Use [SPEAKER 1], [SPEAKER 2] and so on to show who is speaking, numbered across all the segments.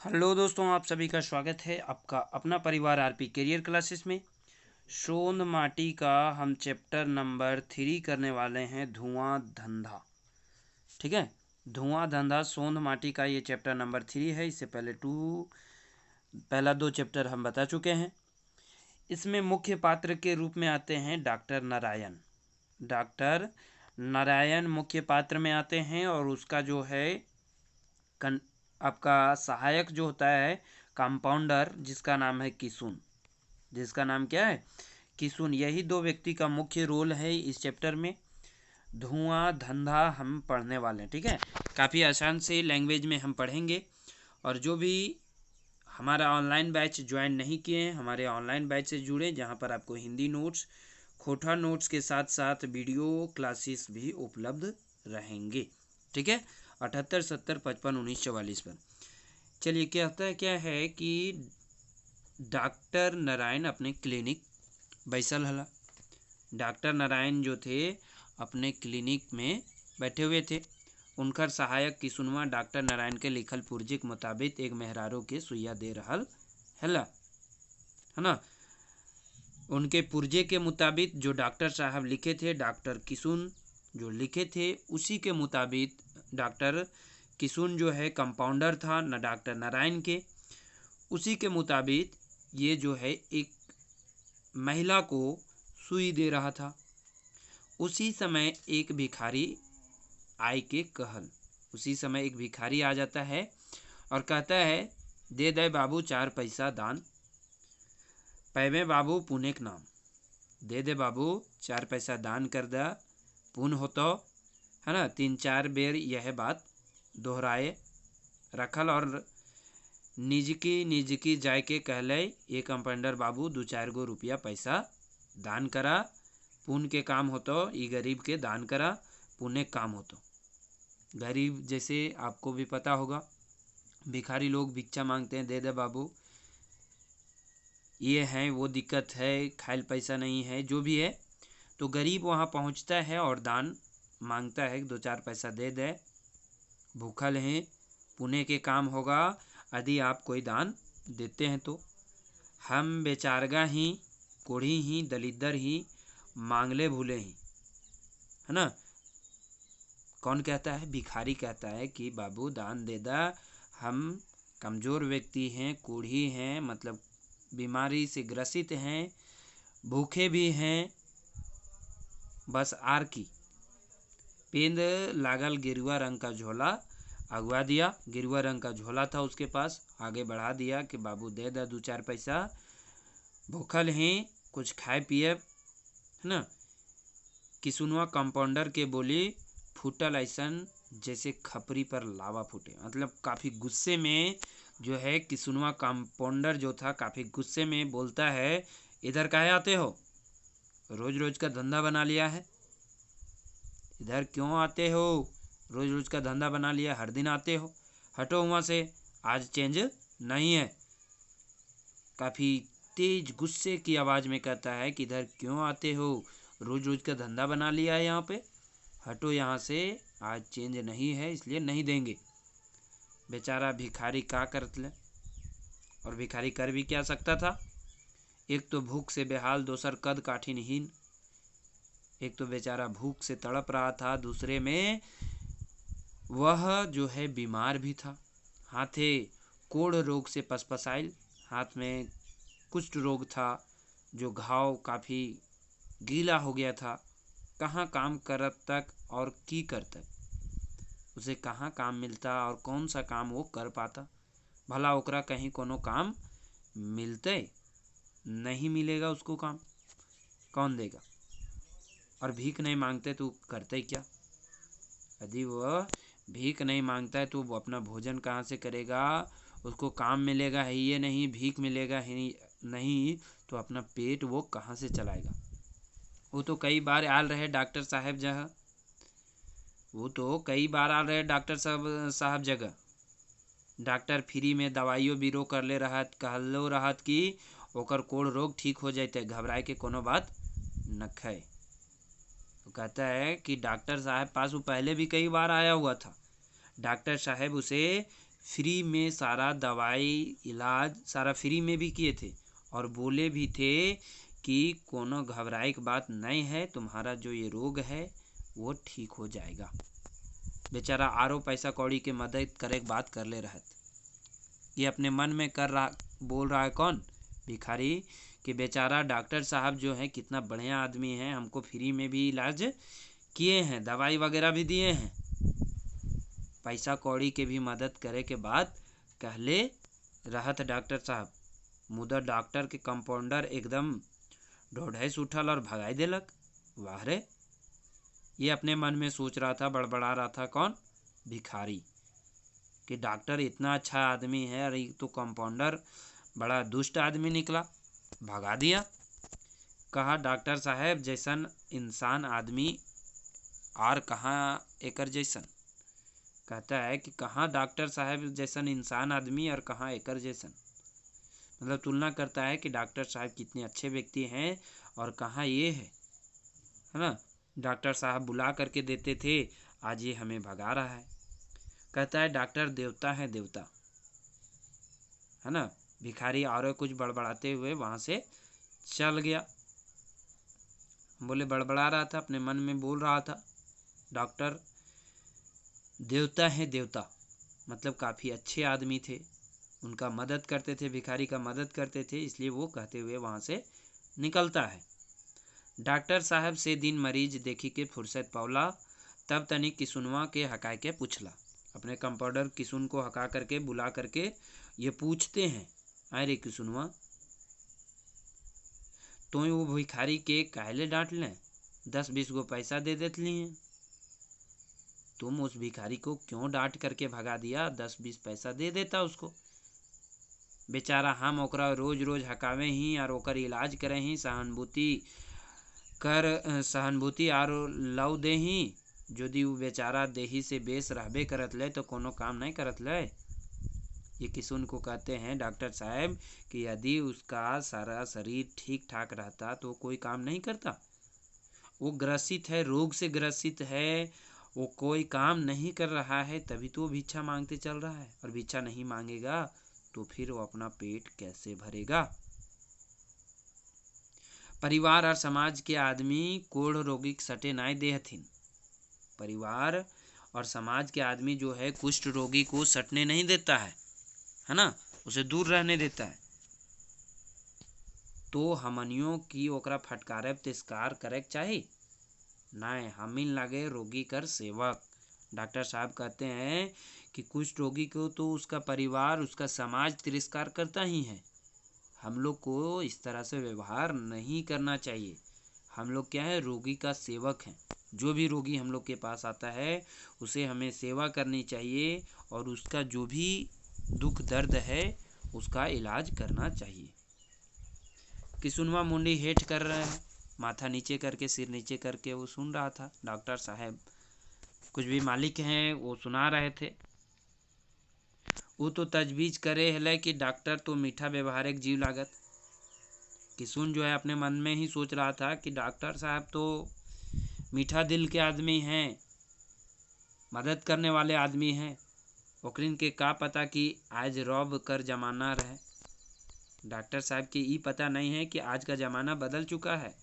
[SPEAKER 1] Hello दोस्तों, आप सभी का स्वागत है आपका अपना परिवार आरपी करियर क्लासेस में। शोध माटी का हम चैप्टर नंबर 3 करने वाले हैं, धुआं धंधा। ठीक है, धुआं धंधा शोध माटी का ये चैप्टर नंबर 3 है। इससे पहला 2 चैप्टर हम बता चुके हैं। इसमें मुख्य पात्र के रूप में आते हैं डॉक्टर नारायण। डॉक्टर नारायण मुख्य पात्र में आते हैं और उसका जो है आपका सहायक जो होता है कंपाउंडर, जिसका नाम है किसुन। जिसका नाम क्या है? किसुन। यही दो व्यक्ति का मुख्य रोल है इस चैप्टर में। धुआं धंधा हम पढ़ने वाले हैं। ठीक है, काफ़ी आसान से लैंग्वेज में हम पढ़ेंगे। और जो भी हमारा ऑनलाइन बैच ज्वाइन नहीं किए हैं, हमारे ऑनलाइन बैच से जुड़े, जहाँ पर आपको हिंदी नोट्स, खोटा नोट्स के साथ साथ वीडियो क्लासेस भी उपलब्ध रहेंगे। ठीक है, 78 70 55 19 44 पर। चलिए, क्या है कि डॉक्टर नारायण अपने क्लिनिक बैसल हला। डॉक्टर नारायण जो थे अपने क्लिनिक में बैठे हुए थे। उनकर सहायक किसुनवा डॉक्टर नारायण के लिखल पुर्जे के मुताबिक एक मेहरारू के सुइया दे रहल है ना। उनके पुर्जे के मुताबिक जो डॉक्टर साहब लिखे थे, डॉक्टर किसुन जो लिखे थे, उसी के मुताबिक डॉक्टर किसुन जो है कंपाउंडर था न डॉक्टर नारायण के। उसी के मुताबिक ये जो है एक महिला को सुई दे रहा था। उसी समय एक भिखारी आय के कहल। उसी समय एक भिखारी आ जाता है और कहता है, दे दे बाबू 4 पैसा दान, पैवे बाबू पुण्य के नाम। दे दे बाबू 4 पैसा दान कर दे, पुण्य होतो है ना। 3-4 बेर यह बात दोहराए रखल और निजकी जाय के कहले, ये कंपाउंडर बाबू 2-4 गो रुपया पैसा दान करा, पुण्य के काम होतो। ये गरीब के दान करा, पुण्य काम होतो। गरीब जैसे आपको भी पता होगा, भिखारी लोग भिक्षा मांगते हैं, दे दे बाबू, ये है वो दिक्कत है, खाइल पैसा नहीं है, जो भी है। तो गरीब वहाँ पहुँचता है और दान मांगता है, 2-4 पैसा दे दे, भूखल हैं, पुण्य के काम होगा यदि आप कोई दान देते हैं तो। हम बेचारगा ही, कोढ़ी ही, दलिद्दर ही, मांगले भूले ही, है ना। कौन कहता है? भिखारी कहता है कि बाबू दान दे दा, हम कमज़ोर व्यक्ति हैं, कोढ़ी हैं, मतलब बीमारी से ग्रसित हैं, भूखे भी हैं, बस आर की पेंद लागल गेरुआ रंग का झोला अगवा दिया। गेरुआ रंग का झोला था उसके पास, आगे बढ़ा दिया कि बाबू दे दे 2-4 पैसा, भूखल हैं, कुछ खाए पिए, है ना। किसुनवा कंपाउंडर के बोली फूटल ऐसन जैसे खपरी पर लावा फूटे। मतलब काफ़ी गुस्से में जो है किसुनवा कंपाउंडर जो था, काफ़ी गुस्से में बोलता है, इधर काहे आते हो? रोज रोज का धंधा बना लिया है, इधर क्यों आते हो? रोज रोज का धंधा बना लिया, हर दिन आते हो, हटो वहाँ से, आज चेंज नहीं है। काफ़ी तेज गुस्से की आवाज़ में कहता है कि इधर क्यों आते हो? रोज रोज का धंधा बना लिया है यहाँ पे, हटो यहाँ से, आज चेंज नहीं है, इसलिए नहीं देंगे। बेचारा भिखारी क्या करत ले, और भिखारी कर भी क्या सकता था? एक तो भूख से बेहाल, दूसर कद काठिनहीन। एक तो बेचारा भूख से तड़प रहा था, दूसरे में वह जो है बीमार भी था। हाथे कोढ़ रोग से पसपसाइल, हाथ में कुष्ठ रोग था, जो घाव काफ़ी गीला हो गया था। कहाँ काम करत तक और की कर तक, उसे कहाँ काम मिलता और कौन सा काम वो कर पाता? भला ओकरा कहीं कोनो काम मिलते? नहीं मिलेगा उसको काम, कौन देगा? और भीख नहीं मांगते तो करते क्या? यदि वह भीख नहीं मांगता है तो वो अपना भोजन कहाँ से करेगा? उसको काम मिलेगा है ये नहीं, भीख मिलेगा ही नहीं, तो अपना पेट वो कहाँ से चलाएगा? वो तो कई बार आल रहे डॉक्टर साहब जगह, वो तो कई बार आल रहे डॉक्टर साहब जगह। डॉक्टर फ्री में दवाइयों बीरो कर ले रहत, कहलो रहत कि ओकर कोढ़ रोग ठीक हो जाते, घबराए के कोनो बात न है। तो कहता है कि डॉक्टर साहब पास वो पहले भी कई बार आया हुआ था, डॉक्टर साहब उसे फ्री में सारा दवाई इलाज सारा फ्री में भी किए थे और बोले भी थे कि कोनो घबराए की बात नहीं है, तुम्हारा जो ये रोग है वो ठीक हो जाएगा। बेचारा आरो पैसा कौड़ी के मदद करे बात कर ले रहत। ये अपने मन में बोल रहा है कौन? भिखारी, कि बेचारा डॉक्टर साहब जो है कितना बढ़िया आदमी है, हमको फ्री में भी इलाज किए हैं, दवाई वगैरह भी दिए हैं, पैसा कौड़ी के भी मदद करे के बाद कहले रहत डॉक्टर साहब। मुदा डॉक्टर के कंपाउंडर एकदम ढोढ़स उठल और भगाई देलक। वाह रे, ये अपने मन में सोच रहा था, बड़बड़ा रहा था कौन? भिखारी, कि डॉक्टर इतना अच्छा आदमी है और तो कंपाउंडर बड़ा दुष्ट आदमी निकला, भगा दिया। कहा डॉक्टर साहब जैसन इंसान आदमी और कहाँ एकर जैसन। कहता है कि कहाँ डॉक्टर साहब जैसन इंसान आदमी और कहाँ एकर जैसन, मतलब तुलना करता है कि डॉक्टर साहब कितने अच्छे व्यक्ति हैं और कहाँ ये है ना। डॉक्टर साहब बुला करके देते थे, आज ये हमें भगा रहा है। कहता है डॉक्टर देवता है, देवता है ना। भिखारी और कुछ बड़बड़ाते हुए वहाँ से चल गया। बोले बड़बड़ा रहा था, अपने मन में बोल रहा था डॉक्टर देवता है, देवता मतलब काफ़ी अच्छे आदमी थे, उनका मदद करते थे, भिखारी का मदद करते थे, इसलिए वो कहते हुए वहाँ से निकलता है। डॉक्टर साहब से दिन मरीज देखी के फुर्सत पावला, तब तनिक किसुनवा के हका के पूछला। अपने कंपाउंडर किसुन को हका करके बुला करके ये पूछते हैं, अरे किसुनवा तो वो भिखारी के काहले डांट लें, 10-20 गो पैसा दे देते हैं, तुम उस भिखारी को क्यों डांट करके भगा दिया? 10-20 पैसा दे देता उसको, बेचारा हम ओकरा रोज रोज हकावे ही और ओकर इलाज करे ही, सहानुभूति और लव दे ही। यदि वो बेचारा देही से बेस रहबे करत ले तो कोनो काम नहीं करत ले। ये किसुन को कहते हैं डॉक्टर साहब कि यदि उसका सारा शरीर ठीक ठाक रहता तो कोई काम नहीं करता। वो ग्रसित है, रोग से ग्रसित है, वो कोई काम नहीं कर रहा है, तभी तो वो भिक्षा मांगते चल रहा है, और भिक्षा नहीं मांगेगा तो फिर वो अपना पेट कैसे भरेगा। परिवार और समाज के आदमी कोढ़ रोगी सटे नाय देहथिन। परिवार और समाज के आदमी जो है कुष्ठ रोगी को सटने नहीं देता है ना, उसे दूर रहने देता है। तो हमनियों की ओकरा फटकारे तिरस्कार करे चाहिए, नहीं हमिन लगे रोगी कर सेवक। डॉक्टर साहब कहते हैं कि कुष्ठ रोगी को तो उसका परिवार, उसका समाज तिरस्कार करता ही है। हम लोग को इस तरह से व्यवहार नहीं करना चाहिए। हम लोग क्या है, रोगी का सेवक हैं। जो भी रोगी हम लोग के पास आता है उसे हमें सेवा करनी चाहिए और उसका जो भी दुख दर्द है उसका इलाज करना चाहिए। किसुनवा मुंडी हेठ कर रहा है, माथा नीचे करके, सिर नीचे करके वो सुन रहा था। डॉक्टर साहब कुछ भी मालिक हैं वो सुना रहे थे। वो तो तजवीज करे है कि डॉक्टर तो मीठा व्यवहारिक जीव लागत। किसुन जो है अपने मन में ही सोच रहा था कि डॉक्टर साहब तो मीठा दिल के आदमी हैं, मदद करने वाले आदमी हैं, ओकरिन के का पता कि आज रौब कर जमाना रहे। डॉक्टर साहब के ये पता नहीं है कि आज का ज़माना बदल चुका है,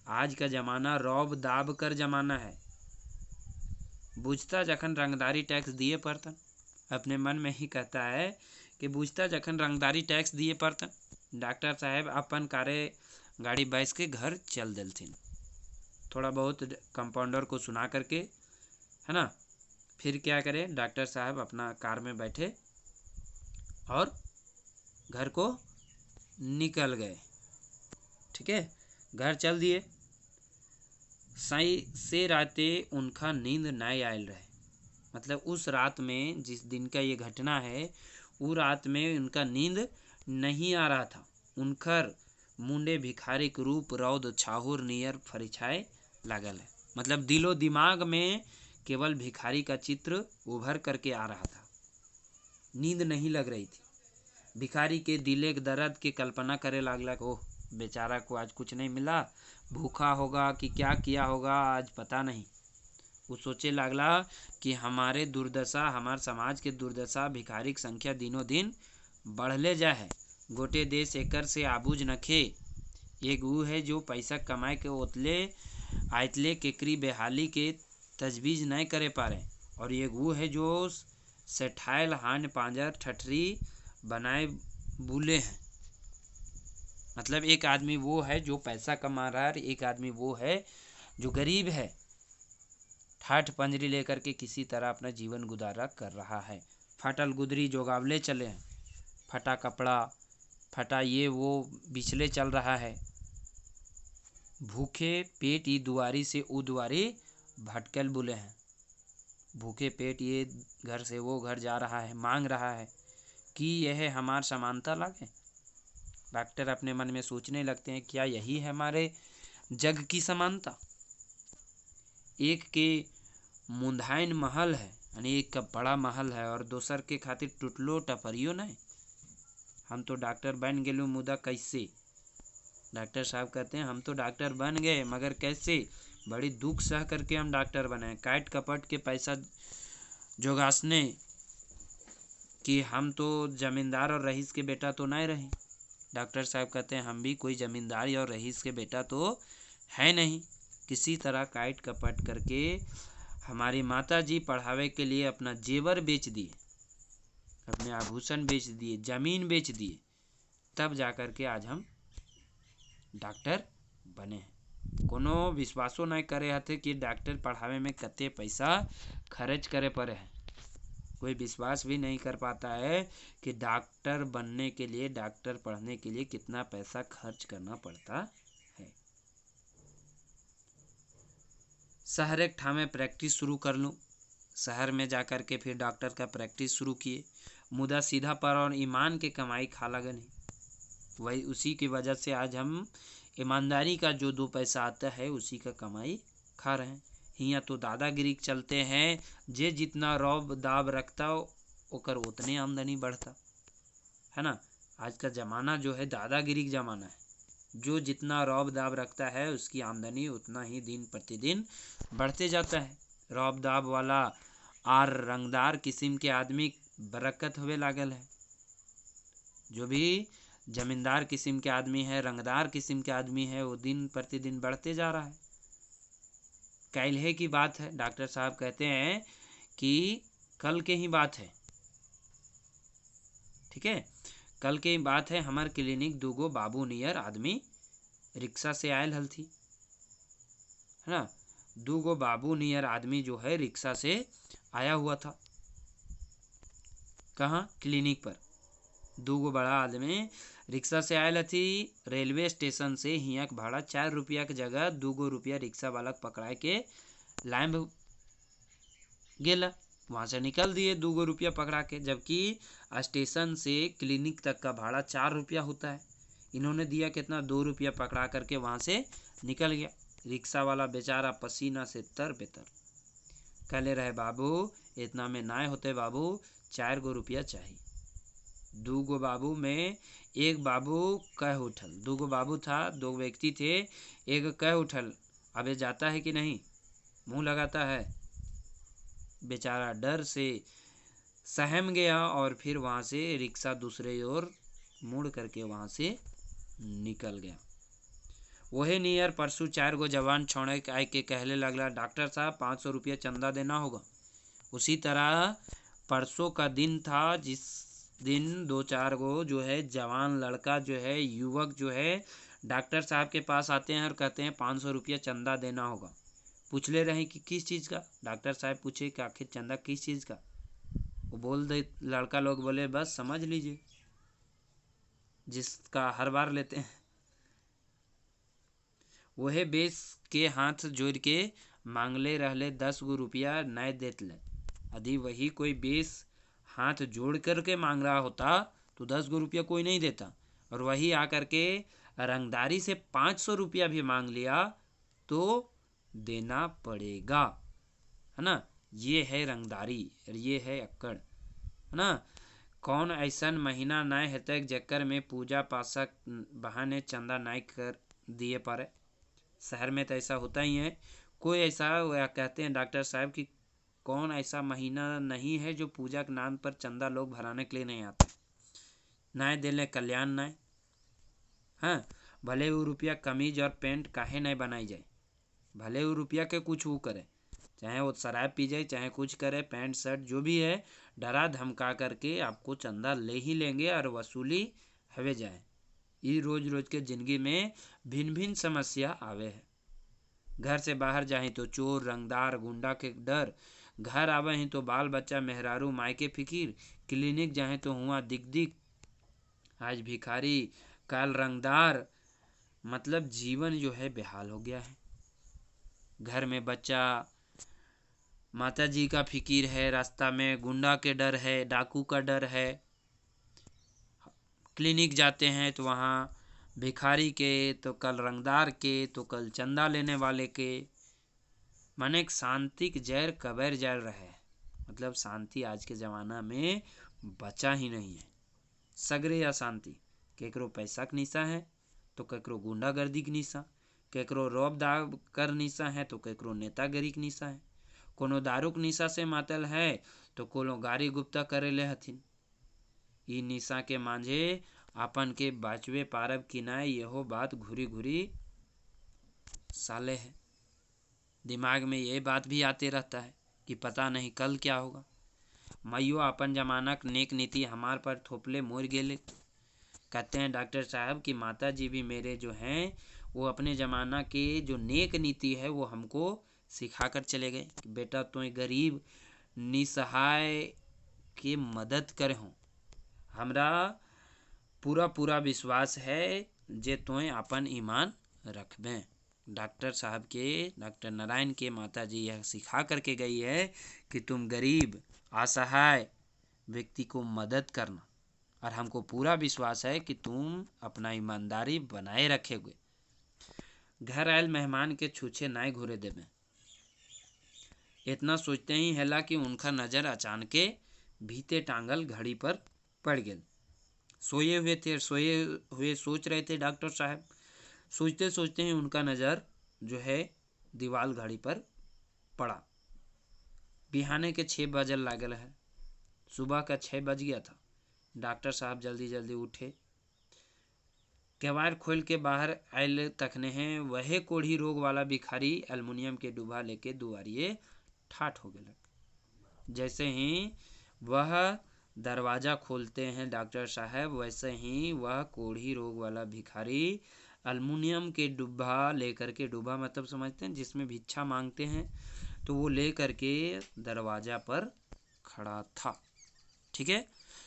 [SPEAKER 1] आज का ज़माना रौब दाब कर जमाना है। बुझता जखन रंगदारी टैक्स दिए पड़तन, अपने मन में ही कहता है कि बुझता जखन रंगदारी टैक्स दिए पड़तन। डॉक्टर साहब अपन कारे गाड़ी बैस के घर चल दिलथिन, थोड़ा बहुत कंपाउंडर को सुना करके, है ना। फिर क्या करे, डॉक्टर साहब अपना कार में बैठे और घर को निकल गए। ठीक है, घर चल दिए। सही से राते उनका नींद नहीं आयल रहे, मतलब उस रात में जिस दिन का ये घटना है वो रात में उनका नींद नहीं आ रहा था। उनकर मुंडे भिखारी के रूप रौद छाहुर नियर फरिछाए लागल है, मतलब दिलो दिमाग में केवल भिखारी का चित्र उभर करके आ रहा था, नींद नहीं लग रही थी। भिखारी के दिले के दर्द की कल्पना करे लागला, ओह बेचारा को आज कुछ नहीं मिला, भूखा होगा कि क्या किया होगा आज पता नहीं। वो सोचे लागला कि हमारे दुर्दशा, हमार समाज के दुर्दशा, भिखारी की संख्या दिनों दिन बढ़ले जा है। गोटे देश एकर से आबूझ नखे। एक वो है जो पैसा कमाए के ओतले आयतले केकरी बेहाली के तजवीज़ नहीं करे पारे, और एक वो है जो सेठाइल हान पांजर ठठरी बनाए भूले हैं। मतलब एक आदमी वो है जो पैसा कमा रहा है, एक आदमी वो है जो गरीब है, ठाठ पंजरी लेकर के किसी तरह अपना जीवन गुजारा कर रहा है। फटल गुदरी जोगावले चले हैं, फटा कपड़ा, फटा ये वो बिचले चल रहा है। भूखे पेट ये दुआरी से वो दुआरी भटकल बुले हैं। भूखे पेट ये घर से वो घर जा रहा है, मांग रहा है कि यह हमार समानता लगे। डॉक्टर अपने मन में सोचने लगते हैं, क्या यही है हमारे जग की समानता? एक के मुंधाइन महल है, यानी एक का बड़ा महल है, और दोसर के खातिर टुटलो टपरियो नहीं। हम तो डॉक्टर बन गेलू, मुदा कैसे? डॉक्टर साहब कहते हैं हम तो डॉक्टर बन गए, मगर कैसे? बड़ी दुख सह करके हम डॉक्टर बने, काट कपट के पैसा जोगासने कि हम तो जमींदार और रईस के बेटा तो नहीं रहे। डॉक्टर साहब कहते हैं हम भी कोई जमींदार और रईस के बेटा तो है नहीं। किसी तरह काट कपट करके हमारी माता जी पढ़ावे के लिए अपना जेवर बेच दिए, अपने आभूषण बेच दिए, जमीन बेच दिए, तब जाकर के आज हम डॉक्टर बने हैं। कोनो विश्वासो नहीं करे हथे कि डॉक्टर पढ़ावे में कते पैसा खर्च करे पड़े है। कोई विश्वास भी नहीं कर पाता है कि डॉक्टर बनने के लिए, डॉक्टर पढ़ने के लिए कितना पैसा खर्च करना पड़ता है। शहर एक ठाम में प्रैक्टिस शुरू कर लूँ। शहर में जाकर के फिर डॉक्टर का प्रैक्टिस शुरू किए। मुदा सीधा पर और ईमान के कमाई खा लगा नहीं। वही उसी की वजह से आज हम ईमानदारी का जो दो पैसा आता है उसी का कमाई खा रहे हैं। हियाँ तो दादागिरी चलते हैं, जे जितना रौब दाब रखता ओकर उतने आमदनी बढ़ता है ना। आज का ज़माना जो है दादागिरी का ज़माना है। जो जितना रौब दाब रखता है उसकी आमदनी उतना ही दिन प्रतिदिन बढ़ते जाता है। रौब दाब वाला आर रंगदार किस्म के आदमी बरकत हुए लागल है। जो भी जमींदार किस्म के आदमी है, रंगदार किस्म के आदमी है, वो दिन प्रतिदिन बढ़ते जा रहा है। कैलहे की बात है, डॉक्टर साहब कहते हैं कि कल के ही बात है, ठीक है, कल के ही बात है। हमार क्लिनिक दूगो बाबू नियर आदमी रिक्शा से आयल हल थी, है ना। दूगो बाबू नियर आदमी जो है रिक्शा से आया हुआ था। कहाँ? क्लिनिक पर। दूगो बड़ा आदमी रिक्शा से आयल थी। रेलवे स्टेशन से हियाँ के भाड़ा 4 रुपया के जगह 2 रुपया रिक्शा वाला पकड़ा के लाइन गेला। वहाँ से निकल दिए 2 रुपया पकड़ा के, जबकि स्टेशन से क्लिनिक तक का भाड़ा 4 रुपया होता है। इन्होंने दिया कितना? 2 रुपया पकड़ा करके वहाँ से निकल गया। रिक्शा वाला बेचारा पसीना से तर बेतर। कहले रहे बाबू इतना में ना होते बाबू, 4 रुपया चाहिए। 2 बाबू में एक बाबू कह उठल, 2 बाबू था, 2 व्यक्ति थे, एक कह उठल अबे जाता है कि नहीं, मुंह लगाता है। बेचारा डर से सहम गया और फिर वहाँ से रिक्शा दूसरे ओर मुड़ करके वहाँ से निकल गया। वही नियर परसों 4 जवान छोड़े आए के कहले लगला डॉक्टर साहब 500 रुपया चंदा देना होगा। उसी तरह परसों का दिन था जिस दिन 2-4 जो है जवान लड़का जो है, युवक जो है डॉक्टर साहब के पास आते हैं और कहते हैं 500 रुपया चंदा देना होगा। पूछ ले रहे हैं कि किस चीज़ का। डॉक्टर साहब पूछे कि आखिर चंदा किस चीज़ का। वो बोल दे, लड़का लोग बोले बस समझ लीजिए जिसका हर बार लेते हैं। वही बेस के हाथ जोड़ के मांगले रहले 10 रुपया नए देत ले। यदि वही कोई बेस हाथ जोड़ करके मांग रहा होता तो 10 रुपया कोई नहीं देता, और वही आकर के रंगदारी से 500 रुपया भी मांग लिया तो देना पड़ेगा, है ना। ये है रंगदारी और ये है अक्कड़, है ना। कौन ऐसा महीना नहीं है जक्कर में पूजा पासा बहाने चंदा नहीं कर दिए पारे। शहर में तो ऐसा होता ही है। कोई ऐसा वह कहते हैं डॉक्टर साहब कि कौन ऐसा महीना नहीं है जो पूजा के नाम पर चंदा लोग भराने के लिए नहीं आते। नाय दिले कल्याण नाय। हाँ, भले वो रुपया कमीज और पैंट काहे नहीं बनाई जाए, भले वो रुपया के कुछ वो करे, चाहे वो शराब पी जाए, चाहे कुछ करे, पैंट शर्ट जो भी है, डरा धमका करके आपको चंदा ले ही लेंगे और वसूली हवे जाए। ये रोज रोज के जिंदगी में भिन्न भिन्न समस्या आवे है। घर से बाहर जाए तो चोर रंगदार गुंडा के डर, घर आवे हैं तो बाल बच्चा मेहरारू माई के फिकीर, क्लिनिक जाए तो हुआ दिक दिक, आज भिखारी काल रंगदार, मतलब जीवन जो है बेहाल हो गया है। घर में बच्चा माता जी का फिकीर है, रास्ता में गुंडा के डर है, डाकू का डर है, क्लिनिक जाते हैं तो वहाँ भिखारी के, तो कल रंगदार के, तो कल चंदा लेने वाले के, माने एक शांति के जहर कबर जल रहे है। मतलब शांति आज के ज़माना में बचा ही नहीं है। सगरे या शांति, केकरो पैसा के निशा है तो केकरो गुंडागर्दी के निशा, केकरो रौब दाग कर निशा है तो केकरो नेतागिरी के निशा है, कोनो दारू के निशा से मातल है तो कोनो गाड़ी गुप्ता करे ले हथिन। ई निशा के मांझे अपन के बाचवे पारब किनाए यहो बात घुरी घुरी साले है। दिमाग में ये बात भी आते रहता है कि पता नहीं कल क्या होगा। माइयो अपन जमाना के नेक नीति हमार पर थोपले मोर गेले। कहते हैं डॉक्टर साहब कि माता जी भी मेरे जो हैं वो अपने ज़माना के जो नेक नीति है वो हमको सिखा कर चले गए कि बेटा तो गरीब निसहाय के मदद करे हों। हमरा पूरा पूरा विश्वास है जे तोय अपन ईमान रखबें। डॉक्टर साहब के, डॉक्टर नारायण के माता जी यह सिखा करके गई है कि तुम गरीब असहाय व्यक्ति को मदद करना, और हमको पूरा विश्वास है कि तुम अपना ईमानदारी बनाए रखेगे। घर आयल मेहमान के छूछे नाय घुरे देवे। इतना सोचते ही हैला कि उनका नज़र अचानक भीते टांगल घड़ी पर पड़ गई। सोए हुए सोच रहे थे डॉक्टर साहब। सोचते सोचते ही उनका नज़र जो है दीवाल घड़ी पर पड़ा। बिहाने के 6 बजल लागल है। सुबह का 6 बज गया था। डॉक्टर साहब जल्दी जल्दी उठे, केवाड़ खोल के बाहर आयल तकने हैं वह कोढ़ी रोग वाला भिखारी एल्युमिनियम के डूबा लेके दुआरिये ठाठ हो गया। जैसे ही वह दरवाज़ा खोलते हैं डॉक्टर साहब, वैसे ही वह कोढ़ी रोग वाला भिखारी एल्युमिनियम के डब्बा लेकर के, डब्बा मतलब समझते हैं जिसमें भिक्षा मांगते हैं, तो वो लेकर के दरवाज़ा पर खड़ा था। ठीक है,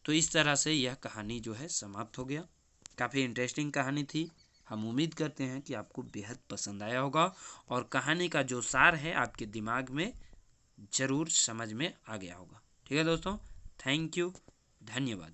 [SPEAKER 1] तो इस तरह से यह कहानी जो है समाप्त हो गया। काफ़ी इंटरेस्टिंग कहानी थी। हम उम्मीद करते हैं कि आपको बेहद पसंद आया होगा और कहानी का जो सार है आपके दिमाग में ज़रूर समझ में आ गया होगा। ठीक है दोस्तों, थैंक यू, धन्यवाद।